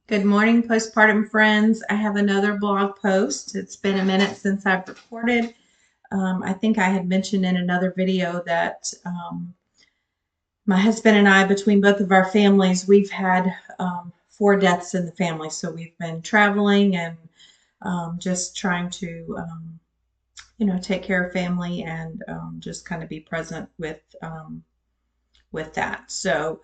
Good morning, postpartum friends. I have another blog post. It's been a minute since I've recorded. I think I had mentioned in another video that my husband and I, between both of our families, we've had 4 deaths in the family. So we've been traveling and just trying to, take care of family and just kind of be present with that. So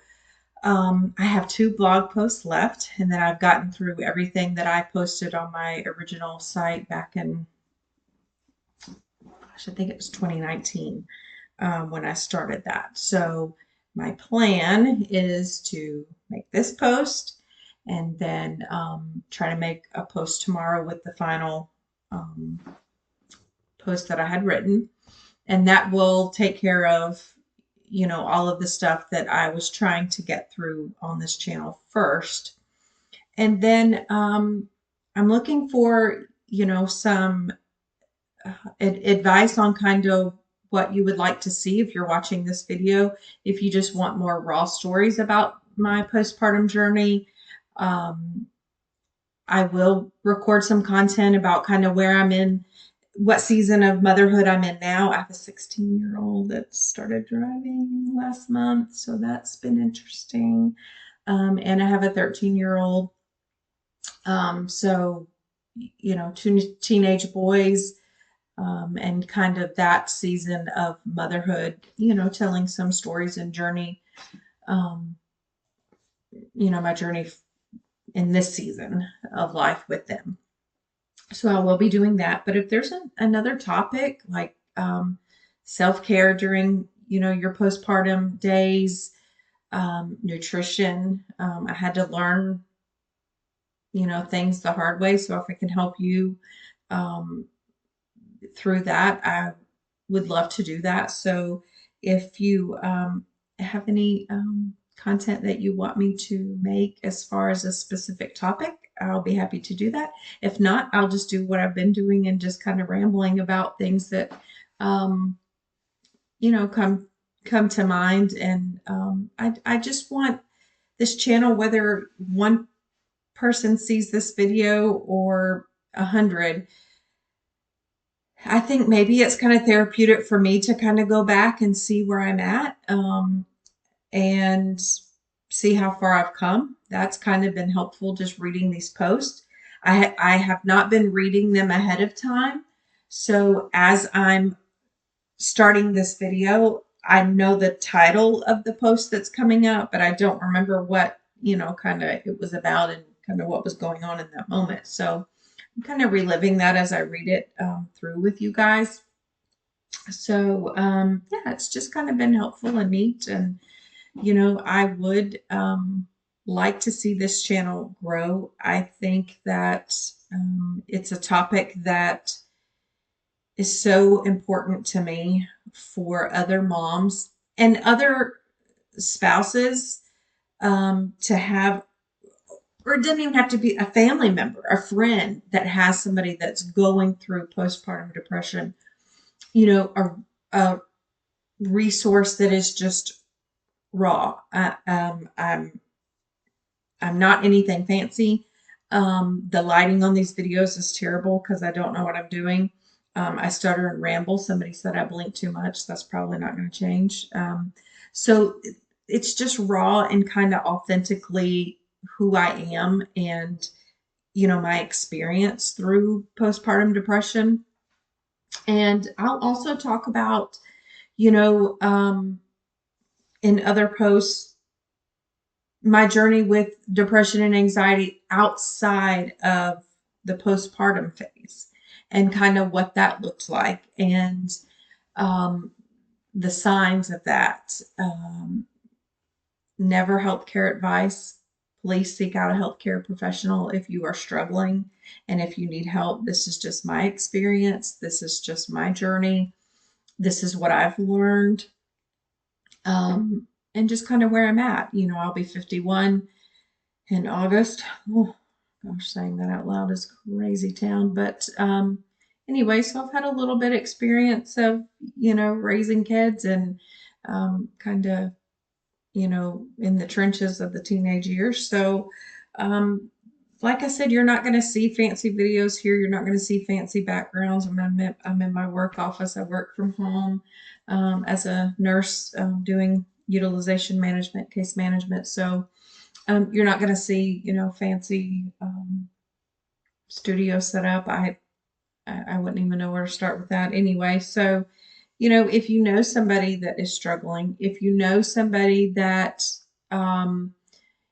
I have 2 blog posts left, and then I've gotten through everything that I posted on my original site back in, gosh, I think it was 2019 when I started that. So my plan is to make this post and then try to make a post tomorrow with the final um, post that I had written. And that will take care of, all of the stuff that I was trying to get through on this channel first. And then I'm looking for, some advice on kind of what you would like to see if you're watching this video. If you just want more raw stories about my postpartum journey, um, I will record some content about kind of where I'm in, what season of motherhood I'm in now. I have a 16-year-old that started driving last month, so that's been interesting. And I have a 13-year-old. So, 2 teenage boys, and kind of that season of motherhood, telling some stories and journey, um, my journey in this season of life with them. So I will be doing that. But if there's another topic like self-care during, your postpartum days, nutrition, I had to learn, things the hard way. So if I can help you um, through that, I would love to do that. So if you have any content that you want me to make as far as a specific topic, I'll be happy to do that. If not, I'll just do what I've been doing and just kind of rambling about things that, um, come to mind. And I just want this channel, whether one person sees this video or 100, I think maybe it's kind of therapeutic for me to kind of go back and see where I'm at, and see how far I've come. That's kind of been helpful just reading these posts. I have not been reading them ahead of time. So as I'm starting this video, I know the title of the post that's coming up, but I don't remember what, kind of it was about and kind of what was going on in that moment. So I'm kind of reliving that as I read it through with you guys. So yeah, it's just kind of been helpful and neat. And, I would like to see this channel grow. I think that it's a topic that is so important to me for other moms and other spouses to have, or it doesn't even have to be a family member, a friend that has somebody that's going through postpartum depression, a resource that is just raw. I'm not anything fancy. The lighting on these videos is terrible because I don't know what I'm doing. I stutter and ramble. Somebody said I blink too much. That's probably not going to change. So it's just raw and kind of authentically who I am and, my experience through postpartum depression. And I'll also talk about, you know, um, in other posts, my journey with depression and anxiety outside of the postpartum phase and kind of what that looked like and um, the signs of that. Never healthcare advice. Please seek out a healthcare professional if you are struggling and if you need help. This is just my experience. This is just my journey. This is what I've learned. And just kind of where I'm at. I'll be 51 in August. Oh, gosh, saying that out loud is crazy town. But anyway, so I've had a little bit of experience of, raising kids and kind of, in the trenches of the teenage years. So like I said, you're not going to see fancy videos here. You're not going to see fancy backgrounds. I'm in my work office. I work from home as a nurse doing utilization management, case management. So you're not going to see, fancy studio setup. I wouldn't even know where to start with that anyway. So, if you know somebody that is struggling, if you know somebody that,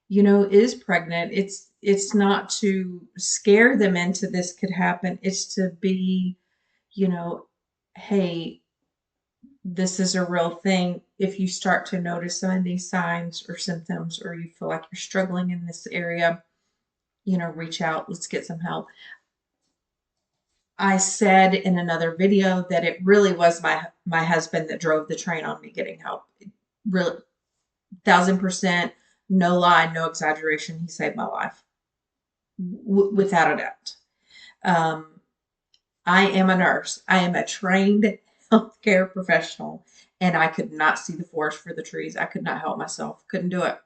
is pregnant, it's not to scare them into this could happen. It's to be, you know, hey, this is a real thing. If you start to notice some of these signs or symptoms, or you feel like you're struggling in this area, reach out. Let's get some help. I said in another video that it really was my husband that drove the train on me getting help. Really, 1,000%, no lie, no exaggeration. He saved my life, without a doubt. I am a nurse. I am a trained healthcare professional, and I could not see the forest for the trees. I could not help myself. Couldn't do it.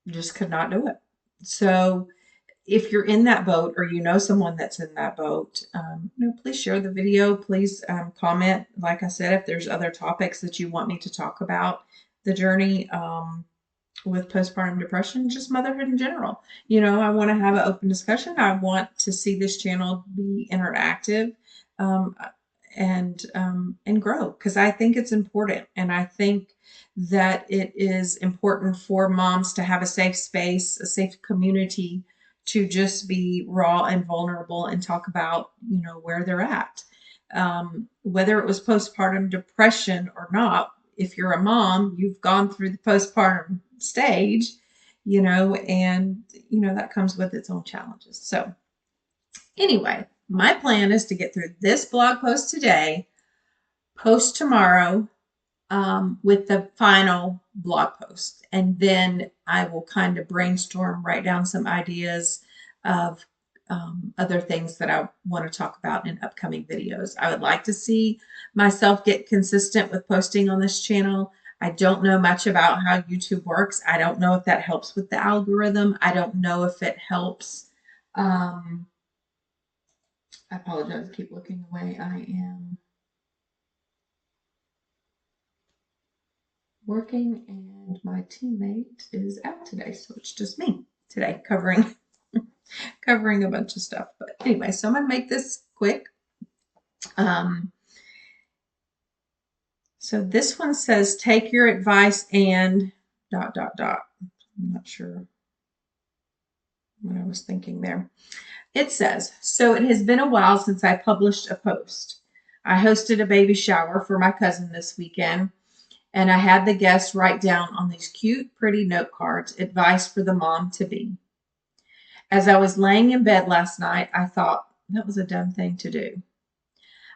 Just could not do it. So if you're in that boat, or you know someone that's in that boat, please share the video. Please comment. Like I said, if there's other topics that you want me to talk about, the journey with postpartum depression, just motherhood in general. I want to have an open discussion. I want to see this channel be interactive um, and grow, because I think it's important. And I think that it is important for moms to have a safe space, a safe community to just be raw and vulnerable and talk about, where they're at. Whether it was postpartum depression or not, if you're a mom, you've gone through the postpartum stage, and, that comes with its own challenges. So anyway, my plan is to get through this blog post today, post tomorrow, with the final blog post. And then I will kind of brainstorm, write down some ideas of other things that I want to talk about in upcoming videos. I would like to see myself get consistent with posting on this channel. I don't know much about how YouTube works. I don't know if that helps with the algorithm. I don't know if it helps. I apologize. Keep looking away. I am working and my teammate is out today, so it's just me today covering a bunch of stuff. But anyway, so I'm gonna make this quick. So this one says, take your advice and ... I'm not sure what I was thinking there. It says, so it has been a while since I published a post. I hosted a baby shower for my cousin this weekend, and I had the guests write down on these cute, pretty note cards advice for the mom to be. As I was laying in bed last night, I thought that was a dumb thing to do.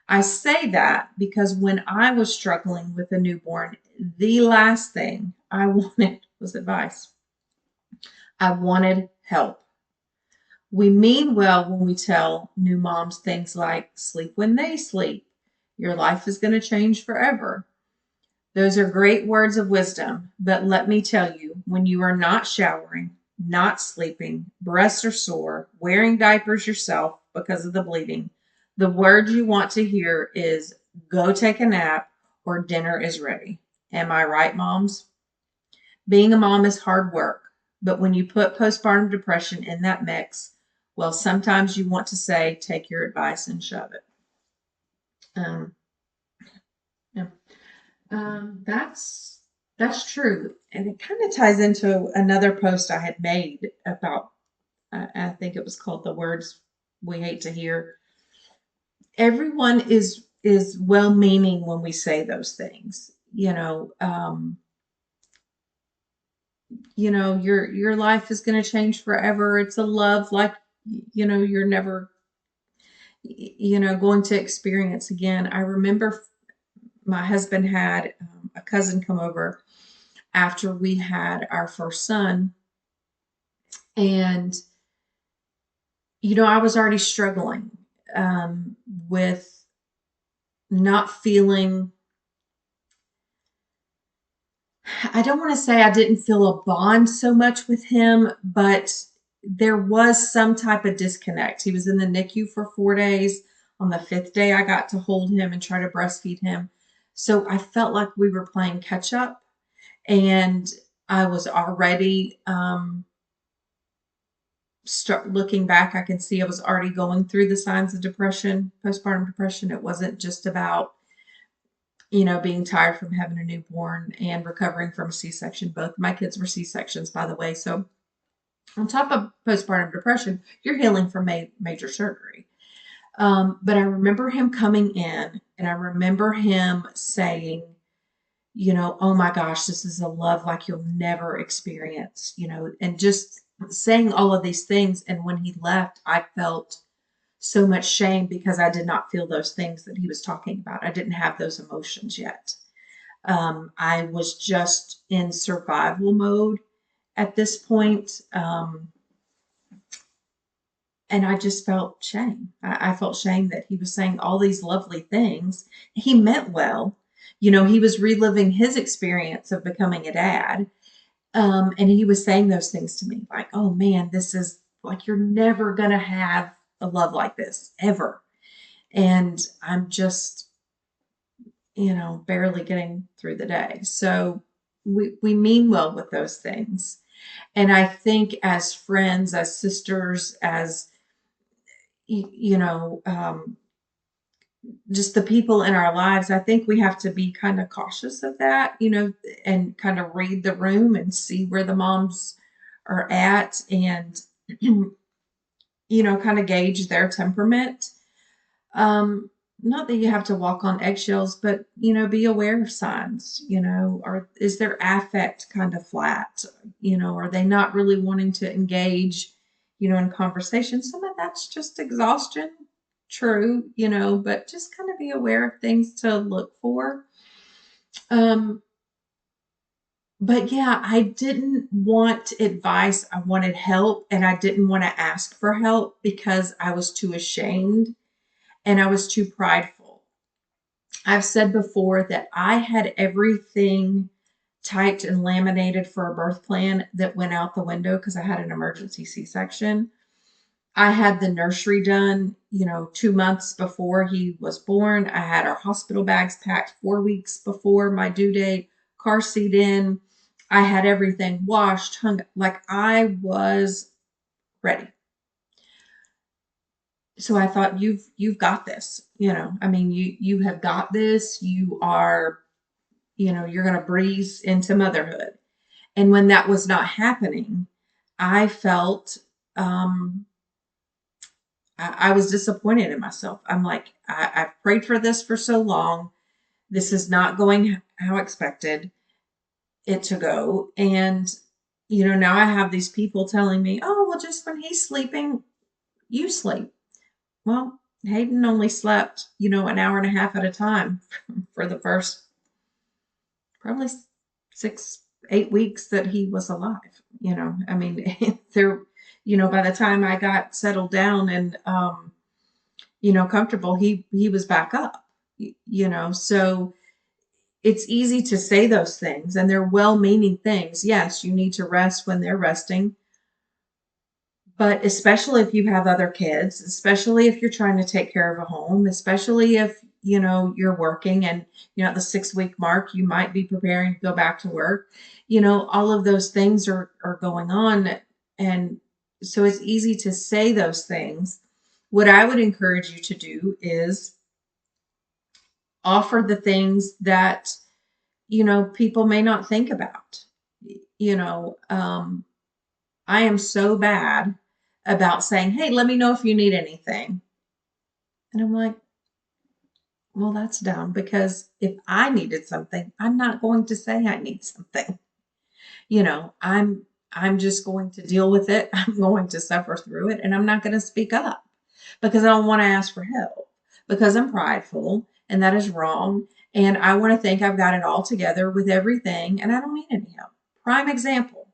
I say that because when I was struggling with a newborn, the last thing I wanted was advice. I wanted help. We mean well when we tell new moms things like, sleep when they sleep. Your life is going to change forever. Those are great words of wisdom, but let me tell you, when you are not showering, not sleeping, breasts are sore, wearing diapers yourself because of the bleeding, the word you want to hear is go take a nap or dinner is ready. Am I right, moms? Being a mom is hard work, but when you put postpartum depression in that mix, well, sometimes you want to say, take your advice and shove it. Yeah. That's true. And it kind of ties into another post I had made about, I think it was called The Words We Hate to Hear. Everyone is well-meaning when we say those things. Your life is going to change forever. It's a love like, you're never, going to experience again. I remember my husband had a cousin come over after we had our first son. And, I was already struggling with not feeling, I don't want to say I didn't feel a bond so much with him, but there was some type of disconnect. He was in the NICU for 4 days. On the fifth day, I got to hold him and try to breastfeed him. So I felt like we were playing catch up, and I was already start looking back. I can see I was already going through the signs of depression, postpartum depression. It wasn't just about being tired from having a newborn and recovering from a C-section. Both my kids were C-sections, by the way. So on top of postpartum depression, you're healing from major surgery. But I remember him coming in, and I remember him saying, oh my gosh, this is a love like you'll never experience, and just saying all of these things. And when he left, I felt so much shame because I did not feel those things that he was talking about. I didn't have those emotions yet. I was just in survival mode at this point. And I just felt shame. I felt shame that he was saying all these lovely things. He meant well. He was reliving his experience of becoming a dad. And he was saying those things to me like, oh man, this is like, you're never going to have a love like this ever. And I'm just, barely getting through the day. So we mean well with those things. And I think as friends, as sisters, as just the people in our lives, I think we have to be kind of cautious of that, and kind of read the room and see where the moms are at, and, kind of gauge their temperament. Not that you have to walk on eggshells, but, be aware of signs, or is their affect kind of flat? Are they not really wanting to engage, in conversation? Some of that's just exhaustion. True, but just kind of be aware of things to look for. But yeah, I didn't want advice. I wanted help, and I didn't want to ask for help because I was too ashamed and I was too prideful. I've said before that I had everything typed and laminated for a birth plan that went out the window because I had an emergency C-section. I had the nursery done, 2 months before he was born. I had our hospital bags packed 4 weeks before my due date, car seat in. I had everything washed, hung, like I was ready. So I thought, you've got this, I mean, you have got this. You are, you're going to breeze into motherhood. And when that was not happening, I felt, I was disappointed in myself. I'm like, I've prayed for this for so long. This is not going how expected it to go. And, now I have these people telling me, oh, well, just when he's sleeping, you sleep. Well, Hayden only slept, an hour and a half at a time for the first probably 6, 8 weeks that he was alive. I mean, there, by the time I got settled down and, comfortable, he was back up, so it's easy to say those things, and they're well-meaning things. Yes, you need to rest when they're resting, but especially if you have other kids, especially if you're trying to take care of a home, especially if, you're working and, at the 6 week mark, you might be preparing to go back to work, all of those things are going on. And so it's easy to say those things. What I would encourage you to do is offer the things that, people may not think about. You know, I am so bad about saying, hey, let me know if you need anything. And I'm like, well, that's dumb, because if I needed something, I'm not going to say I need something. I'm just going to deal with it. I'm going to suffer through it, and I'm not going to speak up because I don't want to ask for help, because I'm prideful, and that is wrong. And I want to think I've got it all together with everything, and I don't need any help. Prime example.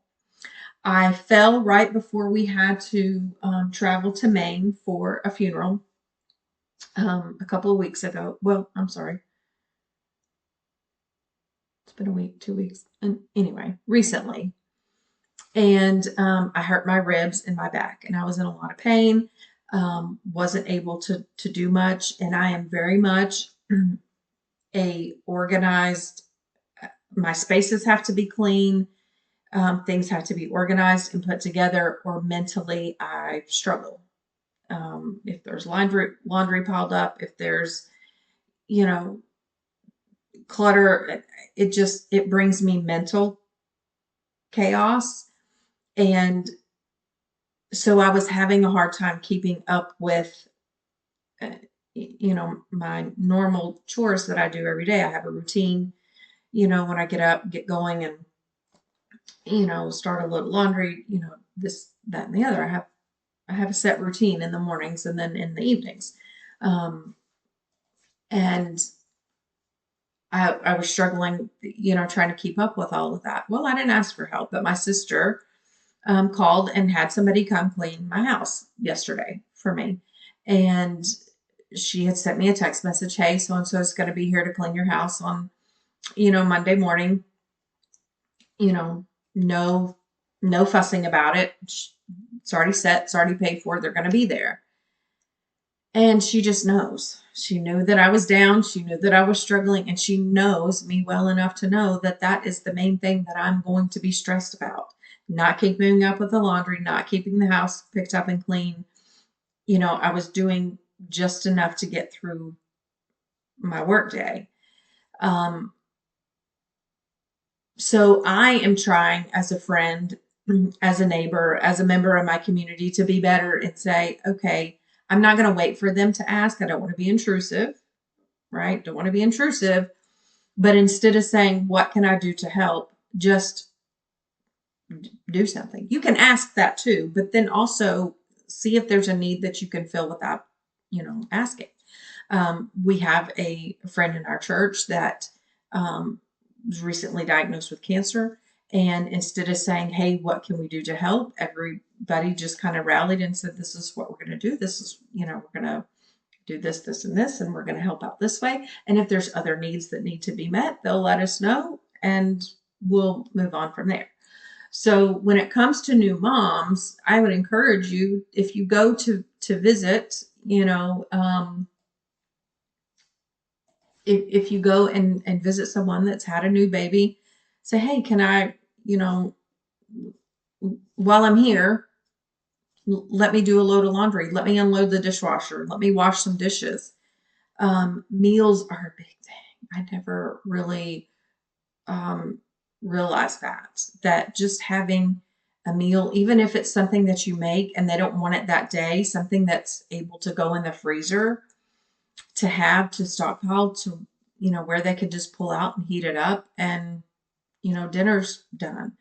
I fell right before we had to travel to Maine for a funeral a couple of weeks ago. Well, I'm sorry. It's been a week, 2 weeks. And anyway, recently. And I hurt my ribs and my back, and I was in a lot of pain. Wasn't able to do much, and I am very much a organized. My spaces have to be clean. Things have to be organized and put together, or mentally I struggle. If there's laundry piled up, if there's, you know, clutter, it brings me mental chaos. And so I was having a hard time keeping up with, uh, my normal chores that I do every day. I have a routine, when I get up, get going, and, start a load of laundry, this, that, and the other. I have a set routine in the mornings and then in the evenings. Um, and I was struggling, trying to keep up with all of that. Well, I didn't ask for help, but my sister called and had somebody come clean my house yesterday for me. And she had sent me a text message, hey, so and so is going to be here to clean your house on, Monday morning. No, no fussing about it. It's already set, it's already paid for. They're going to be there. And she just knows. She knew that I was down. She knew that I was struggling. And she knows me well enough to know that that is the main thing that I'm going to be stressed about. Not keeping up with the laundry, not keeping the house picked up and clean. I was doing just enough to get through my work day. So I am trying as a friend, as a neighbor, as a member of my community to be better and say, okay, I'm not going to wait for them to ask. I don't want to be intrusive, right? Don't want to be intrusive. But instead of saying, what can I do to help? Just do something. You can ask that too, but then also see if there's a need that you can fill without, asking. We have a friend in our church that was recently diagnosed with cancer. And instead of saying, hey, what can we do to help? Everybody just kind of rallied and said, this is what we're going to do. This is, we're going to do this, this, and this, and we're going to help out this way. And if there's other needs that need to be met, they'll let us know and we'll move on from there. So when it comes to new moms, I would encourage you, if you go to visit, if you go and visit someone that's had a new baby, say, hey, can I, while I'm here, let me do a load of laundry. Let me unload the dishwasher. Let me wash some dishes. Meals are a big thing. I never really realized that just having a meal, even if it's something that you make and they don't want it that day, something that's able to go in the freezer to have to stockpile to, where they could just pull out and heat it up and, dinner's done.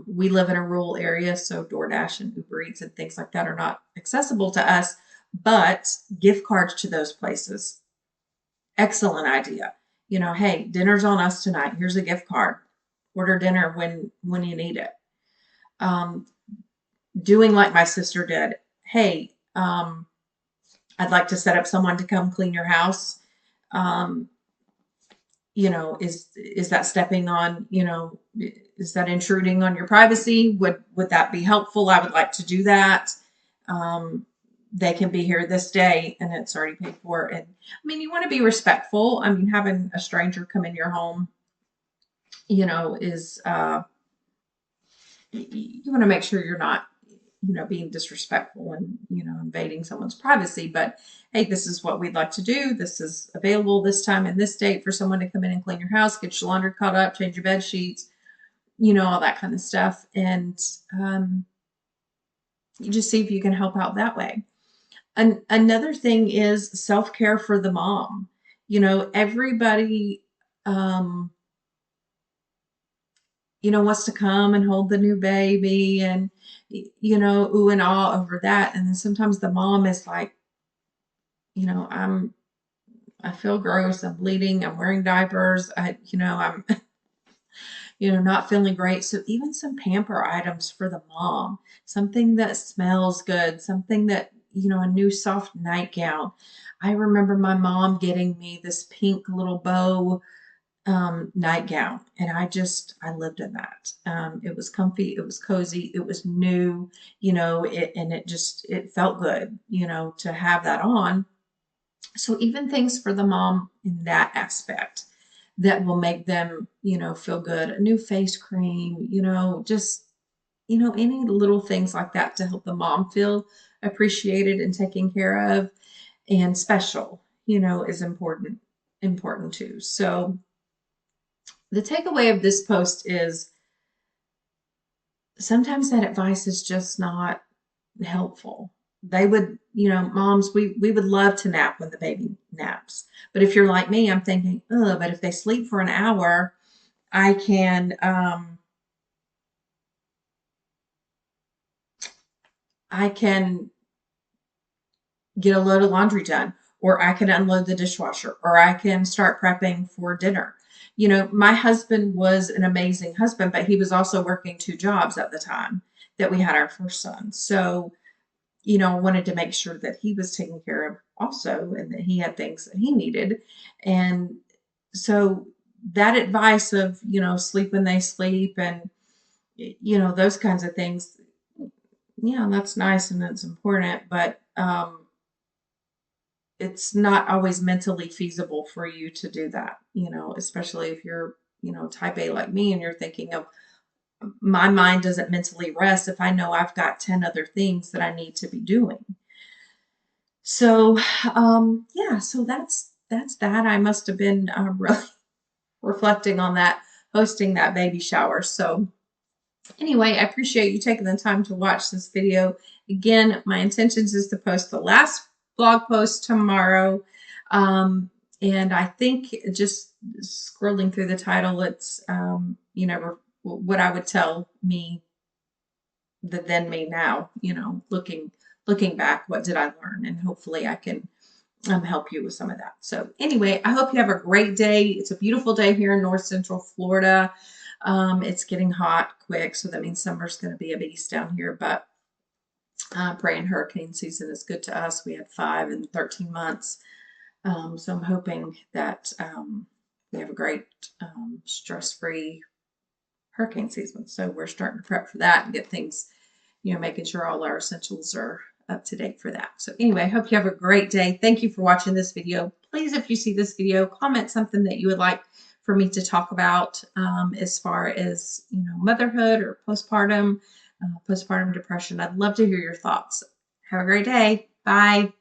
We live in a rural area, so DoorDash and Uber Eats and things like that are not accessible to us, but gift cards to those places, excellent idea. Hey, dinner's on us tonight. Here's a gift card. Order dinner when you need it. Doing like my sister did. Hey, I'd like to set up someone to come clean your house. Is that stepping on, is that intruding on your privacy? Would that be helpful? I would like to do that. They can be here this day and it's already paid for. And I mean, you want to be respectful. I mean, having a stranger come in your home, is, you want to make sure you're not, being disrespectful and, invading someone's privacy. But hey, this is what we'd like to do. This is available this time and this date for someone to come in and clean your house, get your laundry caught up, change your bed sheets, all that kind of stuff. And you just see if you can help out that way. Another thing is self-care for the mom. Everybody, wants to come and hold the new baby and, ooh and ah over that. And then sometimes the mom is like, I feel gross. I'm bleeding. I'm wearing diapers. I'm, not feeling great. So even some pamper items for the mom, something that smells good, something that, a new soft nightgown. I remember my mom getting me this pink little bow nightgown, and I lived in that. It was comfy, it was cozy, it was new, and it felt good, to have that on. So even things for the mom in that aspect that will make them, feel good. A new face cream, just, any little things like that to help the mom feel appreciated and taken care of and special, is important too. So the takeaway of this post is sometimes that advice is just not helpful. They would, moms, we would love to nap when the baby naps. But if you're like me, I'm thinking, oh, but if they sleep for an hour, I can I can get a load of laundry done, or I can unload the dishwasher, or I can start prepping for dinner. My husband was an amazing husband, but he was also working two jobs at the time that we had our first son. So, I wanted to make sure that he was taken care of also and that he had things that he needed. And so that advice of, sleep when they sleep and, those kinds of things, yeah, that's nice and it's important, but it's not always mentally feasible for you to do that, especially if you're, type A like me and you're thinking of my mind doesn't mentally rest if I know I've got 10 other things that I need to be doing. So, yeah, so that's that. I must have been really reflecting on that, hosting that baby shower. So, anyway, I appreciate you taking the time to watch this video. Again, my intentions is to post the last blog post tomorrow. And I think just scrolling through the title, it's, what I would tell me, the then me now, looking back, what did I learn? And hopefully I can help you with some of that. So anyway, I hope you have a great day. It's a beautiful day here in North Central Florida. It's getting hot quick, so that means summer's going to be a beast down here. But praying hurricane season is good to us. We had 5 in 13 months. So I'm hoping that we have a great stress-free hurricane season. So we're starting to prep for that and get things, making sure all our essentials are up to date for that. So anyway, I hope you have a great day. Thank you for watching this video. Please, if you see this video, comment something that you would like for me to talk about as far as, motherhood or postpartum depression. I'd love to hear your thoughts. Have a great day. Bye.